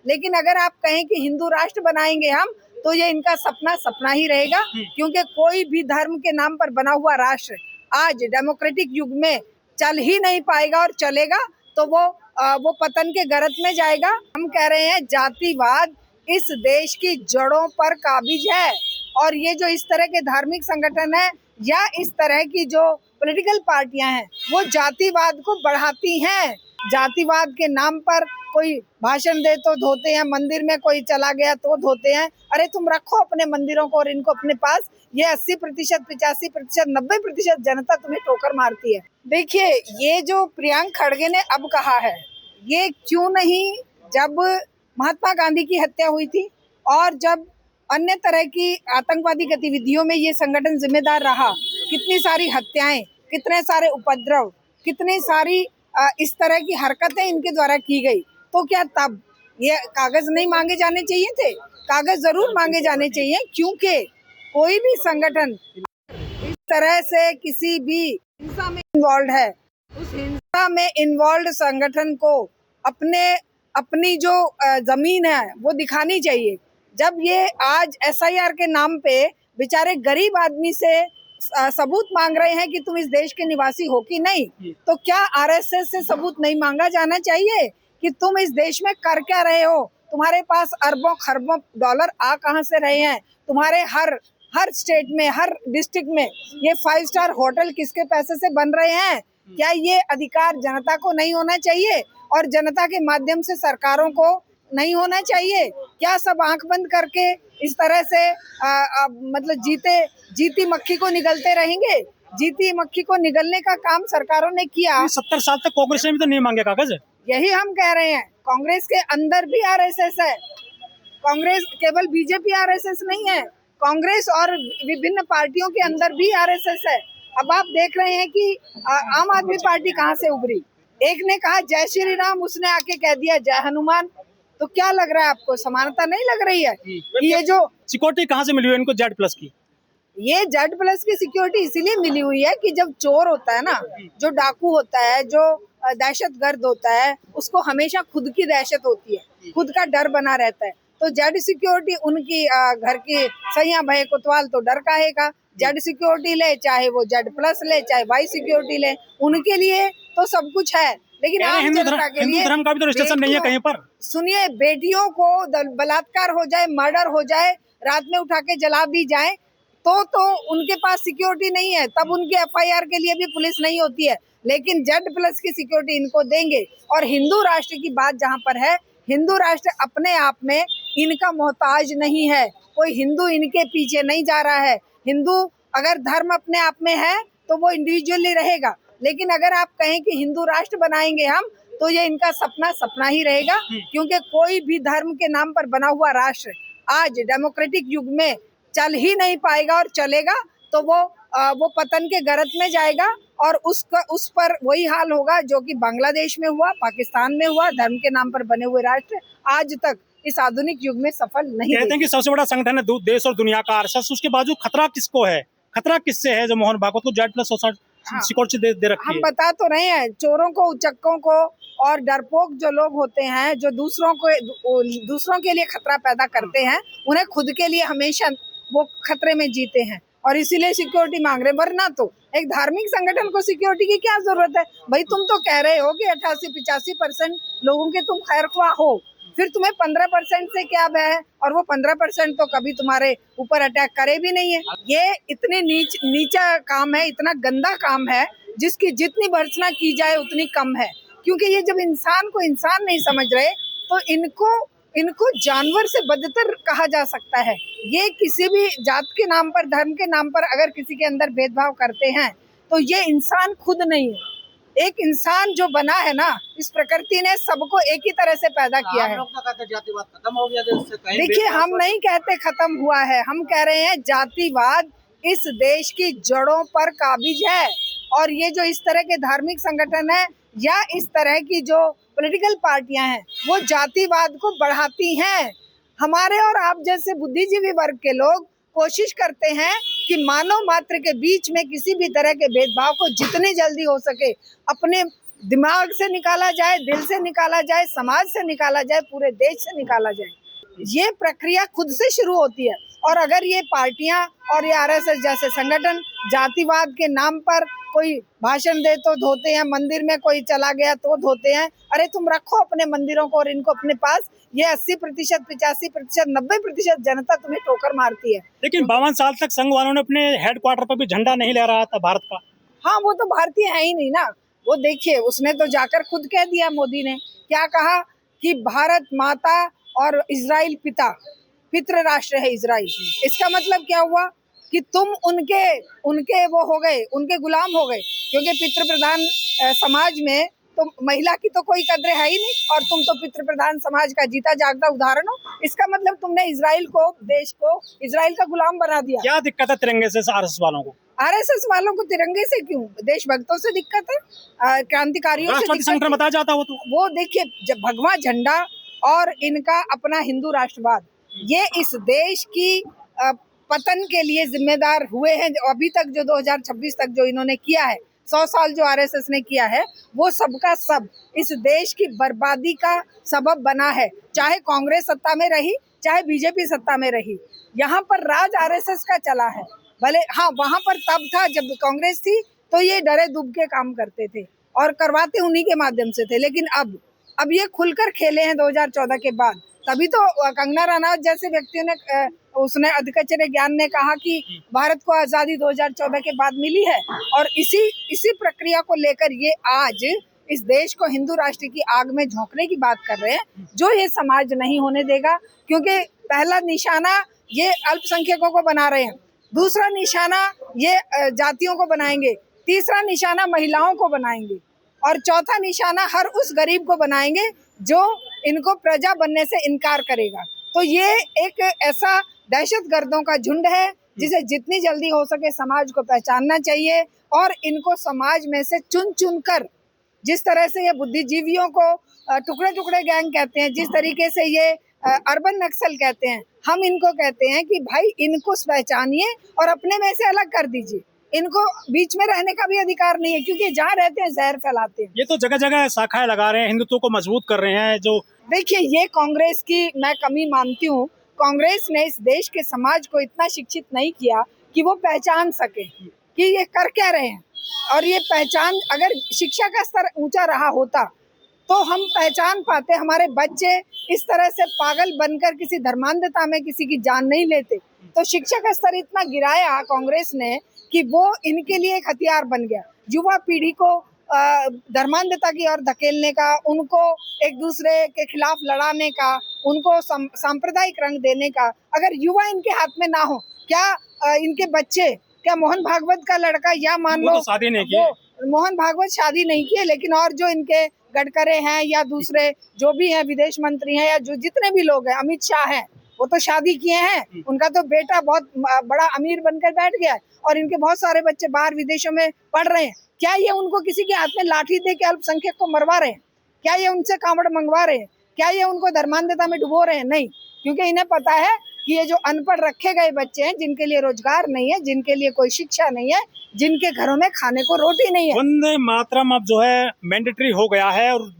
लेकिन अगर आप कहें कि हिंदू राष्ट्र बनाएंगे हम, तो ये इनका सपना सपना ही रहेगा, क्योंकि कोई भी धर्म के नाम पर बना हुआ राष्ट्र आज डेमोक्रेटिक युग में चल ही नहीं पाएगा, और चलेगा तो वो पतन के गर्त में जाएगा। हम कह रहे हैं जातिवाद इस देश की जड़ों पर काबिज है, और ये जो इस तरह के धार्मिक संगठन है या इस तरह की जो पॉलिटिकल पार्टियां हैं वो जातिवाद को बढ़ाती हैं। जातिवाद के नाम पर कोई भाषण दे तो धोते हैं, मंदिर में कोई चला गया तो धोते हैं। अरे तुम रखो अपने मंदिरों को और इनको अपने पास। ये 80%, 85%, 90% जनता तुम्हें ठोकर मारती है। देखिए, ये जो प्रियंक खड़गे ने अब कहा है, ये क्यों नहीं जब महात्मा गांधी की हत्या हुई थी और जब अन्य तरह की आतंकवादी गतिविधियों में ये संगठन जिम्मेदार रहा, कितनी सारी हत्याएं, कितने सारे उपद्रव, कितनी सारी इस तरह की हरकतें इनके द्वारा की गई, तो क्या तब ये कागज नहीं मांगे जाने चाहिए थे? कागज जरूर मांगे जाने चाहिए, क्योंकि कोई भी संगठन इस तरह से किसी भी हिंसा में इन्वॉल्व है, उस हिंसा में इन्वॉल्व संगठन को अपनी जो जमीन है वो दिखानी चाहिए। जब ये आज SIR के नाम पे बेचारे गरीब आदमी से सबूत मांग रहे हैं कि तुम इस देश के निवासी हो कि नहीं, तो क्या RSS से सबूत नहीं मांगा जाना चाहिए कि तुम इस देश में कर क्या रहे हो? तुम्हारे पास अरबों खरबों डॉलर आ कहां से रहे हैं? तुम्हारे हर स्टेट में, हर डिस्ट्रिक्ट में ये 5 स्टार होटल किसके पैसे से बन रहे हैं? क्या ये अधिकार जनता को नहीं होना चाहिए और जनता के माध्यम से सरकारों को नहीं होना चाहिए? क्या सब आंख बंद करके इस तरह से मतलब जीती मक्खी को निगलते रहेंगे? जीती मक्खी को निगलने का काम सरकारों ने किया। 70 साल तक कांग्रेस ने भी तो नहीं मांगे कागज। यही हम कह रहे हैं, कांग्रेस के अंदर भी RSS है। कांग्रेस केवल BJP RSS नहीं है, कांग्रेस और विभिन्न पार्टियों के अंदर भी RSS है। अब आप देख रहे हैं कि आम आदमी पार्टी कहाँ से उभरी। एक ने कहा जय श्री राम, उसने आके कह दिया जय हनुमान। तो क्या लग रहा है आपको, समानता नहीं लग रही है? ये जो सिक्योरिटी कहाँ से मिली हुई इनको Z+ की? ये Z+ की सिक्योरिटी इसीलिए मिली हुई है कि जब चोर होता है ना, जो डाकू होता है, जो दहशतगर्द होता है, उसको हमेशा खुद की दहशत होती है, खुद का डर बना रहता है। तो Z सिक्योरिटी उनकी घर की सैया भय कोतवाल तो डर काहेगा। Z सिक्योरिटी ले, चाहे वो Z+ ले, चाहे Y सिक्योरिटी ले, उनके लिए तो सब कुछ है। लेकिन हिंदू धर्म का भी तो रजिस्ट्रेशन नहीं है कहीं पर। सुनिए, बेटियों को बलात्कार हो जाए, मर्डर हो जाए, रात में उठा के जला भी जाए, तो उनके पास सिक्योरिटी नहीं है, तब उनके FIR के लिए भी पुलिस नहीं होती है। लेकिन Z+ की सिक्योरिटी इनको देंगे। और हिंदू राष्ट्र की बात जहाँ पर है, हिंदू राष्ट्र अपने आप में इनका मोहताज नहीं है, कोई हिंदू इनके पीछे नहीं जा रहा है। हिंदू अगर धर्म अपने आप में है तो वो इंडिविजुअली रहेगा, लेकिन अगर आप कहें कि हिंदू राष्ट्र बनाएंगे हम, तो ये इनका सपना सपना ही रहेगा, क्योंकि कोई भी धर्म के नाम पर बना हुआ राष्ट्र आज डेमोक्रेटिक युग में चल ही नहीं पाएगा, और चलेगा तो वो पतन के गर्त में जाएगा। और उस पर वही हाल होगा जो कि बांग्लादेश में हुआ, पाकिस्तान में हुआ। धर्म के नाम पर बने हुए राष्ट्र आज तक इस आधुनिक युग में सफल नहीं। कहते हैं कि सबसे बड़ा संगठन है देश और दुनिया का RSS, उसके बावजूद खतरा किसको है? खतरा किससे है जो मोहन भागवत को Z+ सिक्योरिटी दे रखी है? हम बता तो रहे हैं, चोरों को, उचक्कों को और डरपोक जो लोग होते हैं, जो दूसरों के लिए खतरा पैदा करते हैं, उन्हें खुद के लिए हमेशा वो खतरे में जीते हैं और इसीलिए सिक्योरिटी मांग रहे। वरना तो एक धार्मिक संगठन को सिक्योरिटी की क्या जरूरत है? भाई तुम तो कह रहे हो कि 88-85% लोगों के तुम खैरख्वाह हो, फिर तुम्हें 15% से क्या भय? और वो 15% तो कभी तुम्हारे ऊपर अटैक करे भी नहीं है। ये इतनी नीचा काम है, इतना गंदा काम है, जिसकी जितनी भर्त्सना की जाए उतनी कम है। क्योंकि ये जब इंसान को इंसान नहीं समझ रहे, तो इनको जानवर से बदतर कहा जा सकता है। ये किसी भी जात के नाम पर, धर्म के नाम पर अगर किसी के अंदर भेदभाव करते हैं, तो ये इंसान खुद नहीं है। एक इंसान जो बना है ना, इस प्रकृति ने सबको एक ही तरह से पैदा किया है। जातिवाद खत्म हो गया देश से? देखिए, हम नहीं कहते खत्म हुआ है, हम कह रहे हैं जातिवाद इस देश की जड़ों पर काबिज है। और ये जो इस तरह के धार्मिक संगठन है या इस तरह की जो पॉलिटिकल पार्टियां हैं, वो जातिवाद को बढ़ाती हैं। हमारे और आप जैसे बुद्धिजीवी वर्ग के लोग कोशिश करते हैं कि मानव मात्र के बीच में किसी भी तरह के भेदभाव को जितनी जल्दी हो सके अपने दिमाग से निकाला जाए, दिल से निकाला जाए, समाज से निकाला जाए, पूरे देश से निकाला जाए। ये प्रक्रिया खुद से शुरू होती है। और अगर ये पार्टियां और ये आरएसएस जैसे संगठन जातिवाद के नाम पर कोई भाषण दे तो धोते हैं, मंदिर में कोई चला गया तो धोते हैं। अरे तुम रखो अपने मंदिरों को और इनको अपने पास। ये 80%, 85%, 90% जनता तुम्हें ठोकर मारती है। लेकिन 52 साल तक संघ वालों ने अपने हेडक्वार्टर पर भी झंडा नहीं लहराया था भारत का। हाँ, वो तो भारतीय है ही नहीं ना। वो देखिए, उसने तो जाकर खुद कह दिया, मोदी ने क्या कहा कि भारत माता और इजराइल पितृ राष्ट्र है इजराइल। इसका मतलब क्या हुआ कि तुम उनके वो हो गए, उनके गुलाम हो गए। क्योंकि पितृ प्रधान समाज में तो महिला की तो कोई कद्र है ही नहीं, और तुम तो पितृ प्रधान समाज का जीता जागता उदाहरण हो। इसका मतलब तुमने इजराइल को, देश को इजराइल का गुलाम बना दिया। क्या दिक्कत है तिरंगे से आरएसएस वालों को? आरएसएस वालों को तिरंगे से क्यों? देशभक्तों से दिक्कत है, क्रांतिकारियों से राष्ट्रपति संगठन बताया जाता हो तो वो देखिए, जब भगवा झंडा और इनका अपना हिंदू राष्ट्रवाद, ये इस देश की पतन के लिए जिम्मेदार हुए हैं। अभी तक जो 2026 तक जो इन्होंने किया है, 100 साल जो आरएसएस ने किया है, वो सबका सब इस देश की बर्बादी का सबब बना है। चाहे कांग्रेस सत्ता में रही, चाहे बीजेपी सत्ता में रही, यहाँ पर राज आरएसएस का चला है। भले हाँ, वहां पर तब था जब कांग्रेस थी तो ये डरे डूब के काम करते थे और करवाते उन्हीं के माध्यम से थे। लेकिन अब ये खुलकर खेले हैं 2014 के बाद। तभी तो कंगना रनौत जैसे व्यक्तियों ने, उसने अधिकचरे ज्ञान ने कहा कि भारत को आजादी 2014 के बाद मिली है। और इसी प्रक्रिया को लेकर ये आज इस देश को हिंदू राष्ट्र की आग में झोंकने की बात कर रहे हैं, जो ये समाज नहीं होने देगा। क्योंकि पहला निशाना ये अल्पसंख्यकों को बना रहे हैं, दूसरा निशाना ये जातियों को बनाएंगे, तीसरा निशाना महिलाओं को बनाएंगे, और चौथा निशाना हर उस गरीब को बनाएंगे जो इनको प्रजा बनने से इनकार करेगा। तो ये एक ऐसा दहशतगर्दों का झुंड है जिसे जितनी जल्दी हो सके समाज को पहचानना चाहिए और इनको समाज में से चुन चुन कर, जिस तरह से ये बुद्धिजीवियों को टुकड़े टुकड़े गैंग कहते हैं, जिस तरीके से ये अर्बन नक्सल कहते हैं, हम इनको कहते हैं कि भाई इनको पहचानिए और अपने में से अलग कर दीजिए। इनको बीच में रहने का भी अधिकार नहीं है, क्योंकि जहाँ रहते हैं जहर फैलाते हैं। ये तो जगह जगह शाखाएं लगा रहे हैं, हिंदुत्व को मजबूत कर रहे हैं। जो देखिए, ये कांग्रेस की मैं कमी मानती हूँ। कांग्रेस ने इस देश के समाज को इतना शिक्षित नहीं किया कि वो पहचान सके कि ये कर क्या रहे हैं। और ये पहचान, अगर शिक्षा का स्तर ऊंचा रहा होता तो हम पहचान पाते। हमारे बच्चे इस तरह से पागल बनकर किसी धर्मांधता में किसी की जान नहीं लेते। तो शिक्षा का स्तर इतना गिराया कांग्रेस ने कि वो इनके लिए एक हथियार बन गया, युवा पीढ़ी को धर्मांधता की ओर धकेलने का, उनको एक दूसरे के खिलाफ लड़ाने का, उनको सांप्रदायिक रंग देने का। अगर युवा इनके हाथ में ना हो, क्या इनके बच्चे, क्या मोहन भागवत का लड़का, या मान लो शादी नहीं की, मोहन भागवत शादी नहीं किए, लेकिन और जो इनके गडकरी हैं या दूसरे जो भी हैं, विदेश मंत्री हैं, या जो जितने भी लोग हैं, अमित शाह हैं, वो तो शादी किए हैं। उनका तो बेटा बहुत बड़ा अमीर बनकर बैठ गया है और इनके बहुत सारे बच्चे बाहर विदेशों में पढ़ रहे हैं। क्या ये उनको किसी के हाथ में लाठी दे के अल्पसंख्यक को मरवा रहे हैं? क्या ये उनसे कांवड़ मंगवा रहे हैं? क्या ये उनको धर्मांधता में डुबो रहे हैं? नहीं, क्योंकि इन्हें पता है कि ये जो अनपढ़ रखे गए बच्चे हैं, जिनके लिए रोजगार नहीं है, जिनके लिए कोई शिक्षा नहीं है, जिनके घरों में खाने को रोटी नहीं है। वंदे मातरम अब जो है मैंडेटरी हो गया है और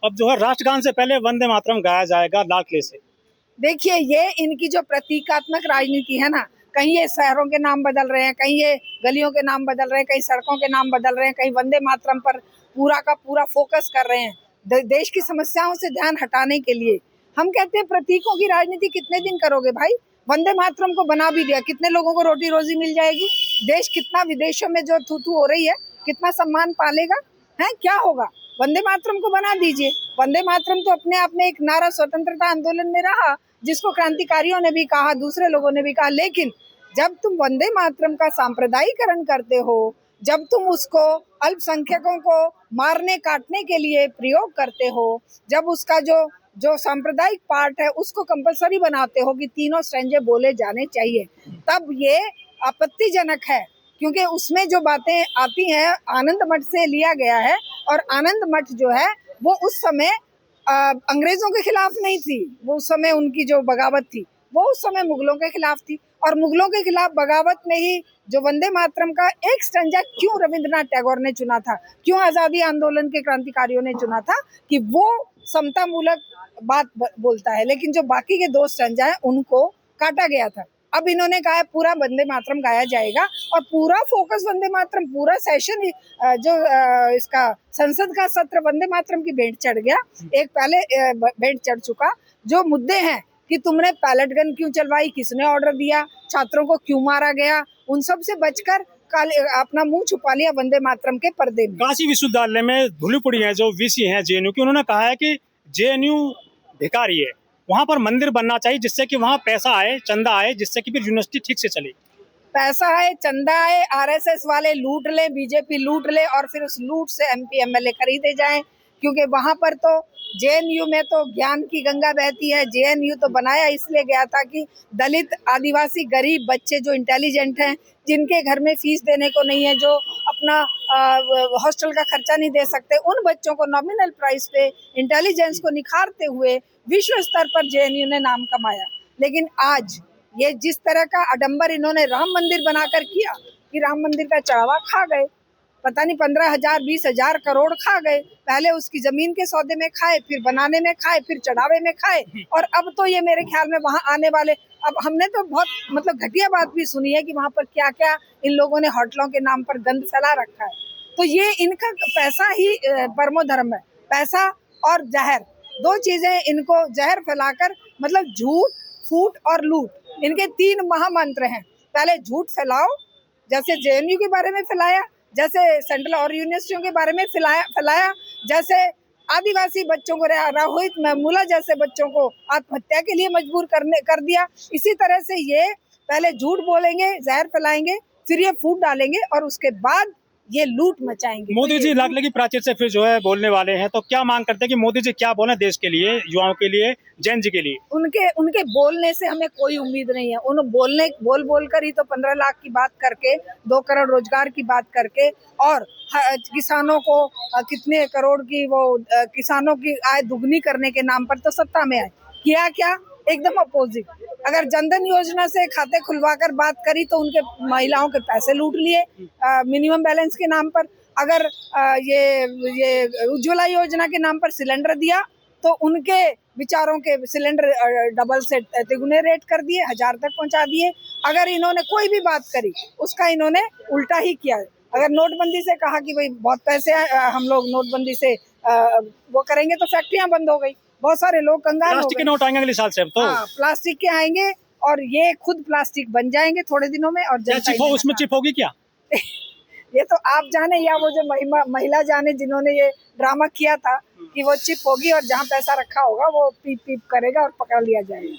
अब जो है राष्ट्रगान से पहले वंदे मातरम गाया जाएगा लाल किले से। देखिए, ये इनकी जो प्रतीकात्मक राजनीति है ना, कहीं ये शहरों के नाम बदल रहे हैं, कहीं ये गलियों के नाम बदल रहे हैं, कहीं सड़कों के नाम बदल रहे हैं, कहीं वंदे मातरम पर पूरा का पूरा फोकस कर रहे हैं देश की समस्याओं से ध्यान हटाने के लिए। हम कहते हैं प्रतीकों की राजनीति कितने दिन करोगे भाई? वंदे मातरम को बना भी दिया, कितने लोगों को रोटी रोजी मिल जाएगी? देश कितना विदेशों में जो थू हो रही है, कितना सम्मान पालेगा? है क्या होगा? वंदे मातरम को बना दीजिए। वंदे मातरम तो अपने आप में एक नारा स्वतंत्रता आंदोलन में रहा, जिसको क्रांतिकारियों ने भी कहा, दूसरे लोगों ने भी कहा। लेकिन जब तुम वंदे मातरम का सांप्रदायिकरण करते हो, जब तुम उसको अल्पसंख्यकों को मारने काटने के लिए प्रयोग करते हो, जब उसका जो सांप्रदायिक पार्ट है उसको कंपलसरी बनाते हो कि तीनों स्ट्रेंजे बोले जाने चाहिए, तब ये आपत्तिजनक है। क्योंकि उसमें जो बातें आती हैं आनंद मठ से लिया गया है, और आनंद मठ जो है वो उस समय अंग्रेजों के खिलाफ नहीं थी, वो उस समय उनकी जो बगावत थी वो उस समय मुगलों के खिलाफ थी, और मुगलों के खिलाफ बगावत में ही जो वंदे मातरम का एक स्टैंजा क्यों रविंद्रनाथ टैगोर ने चुना था, क्यों आजादी आंदोलन के क्रांतिकारियों ने चुना था, कि वो समता मूलक बात बोलता है, लेकिन जो बाकी के 2 स्टैंजा है उनको काटा गया था। अब इन्होंने कहा पूरा वंदे मातरम गाया जाएगा, और पूरा फोकस वंदे मातरम, पूरा सेशन इसका संसद का सत्र वंदे मातरम की भेंट चढ़ गया। एक पहले भेंट चढ़ चुका, जो मुद्दे हैं कि तुमने पैलेट गन क्यों चलवाई, किसने ऑर्डर दिया, छात्रों को क्यों मारा गया, उन सब से बचकर अपना मुंह छुपा लिया वंदे मातरम के पर्दे में। काशी विश्वविद्यालय में धूलिपुड़ी हैं जो वीसी हैं जेएनयू की, उन्होंने कहा है कि जेएनयू भिखारी है, वहां पर मंदिर बनना चाहिए जिससे कि वहां पैसा आए, चंदा आए, जिससे कि फिर यूनिवर्सिटी ठीक से चले। पैसा आए, चंदा आए, आरएसएस वाले लूट ले, बीजेपी लूट ले, और फिर उस लूट से एमपी एमएलए खरीदे जाएं, क्योंकि वहां पर तो जेएनयू में तो ज्ञान की गंगा बहती है। जेएनयू तो बनाया इसलिए गया था कि दलित, आदिवासी, गरीब बच्चे जो इंटेलिजेंट हैं, जिनके घर में फीस देने को नहीं है, जो अपना हॉस्टल का खर्चा नहीं दे सकते, उन बच्चों को नॉमिनल प्राइस पे इंटेलिजेंस को निखारते हुए विश्व स्तर पर जेएनयू ने नाम कमाया। लेकिन आज ये जिस तरह का आडंबर इन्होंने राम मंदिर बनाकर किया, कि राम मंदिर का चढ़ावा खा गए, पता नहीं 15,000 20,000 करोड़ खा गए। पहले उसकी जमीन के सौदे में खाए, फिर बनाने में खाए, फिर चढ़ावे में खाए, और अब तो ये मेरे ख्याल में वहां आने वाले, अब हमने तो बहुत मतलब घटिया बात भी सुनी है कि वहां पर क्या क्या इन लोगों ने होटलों के नाम पर गंद फैला रखा है। तो ये इनका पैसा ही परमो धर्म है, पैसा और जहर, 2 चीजें इनको जहर फैलाकर, मतलब झूठ, फूट और लूट, इनके 3 महामंत्र हैं। पहले झूठ फैलाओ, जैसे जेएनयू के बारे में फैलाया, जैसे सेंट्रल और यूनिवर्सिटियों के बारे में फैलाया, जैसे आदिवासी बच्चों को, रोहित महमूला जैसे बच्चों को आत्महत्या के लिए मजबूर कर दिया। इसी तरह से ये पहले झूठ बोलेंगे, जहर फैलाएंगे, फिर ये फूट डालेंगे, और उसके बाद ये लूट मचाएंगे। मोदी जी लाडले की प्राचीर से फिर जो है बोलने वाले हैं, तो क्या मांग करते हैं कि मोदी जी क्या बोले देश के लिए, युवाओं के लिए, जैन जी के लिए? उनके बोलने से हमें कोई उम्मीद नहीं है। उन बोल कर ही तो 15 लाख की बात करके, 2 करोड़ रोजगार की बात करके, और किसानों को कितने करोड़ की वो किसानों की आय दुगनी करने के नाम पर तो सत्ता में आए। किया क्या? एकदम अपोजिट। अगर जनधन योजना से खाते खुलवाकर बात करी तो उनके महिलाओं के पैसे लूट लिए मिनिमम बैलेंस के नाम पर। अगर ये उज्ज्वला योजना के नाम पर सिलेंडर दिया तो उनके विचारों के सिलेंडर डबल से तिगुने रेट कर दिए, 1000 तक पहुंचा दिए। अगर इन्होंने कोई भी बात करी उसका इन्होंने उल्टा ही किया। अगर नोटबंदी से कहा कि भाई बहुत पैसे हम लोग नोटबंदी से वो करेंगे तो फैक्ट्रियां बंद हो गई, बहुत सारे लोग कंगाल हो गए। प्लास्टिक के नोट आएंगे अगले साल से अब तो। हाँ, प्लास्टिक के आएंगे, और ये खुद प्लास्टिक बन जाएंगे थोड़े दिनों में। और उसमें चिप होगी क्या? ये तो आप जाने, या वो जो महिला जाने जिन्होंने ये ड्रामा किया था कि वो चिप होगी, और जहाँ पैसा रखा होगा वो पीप पीप करेगा और पकड़ लिया जाएगा।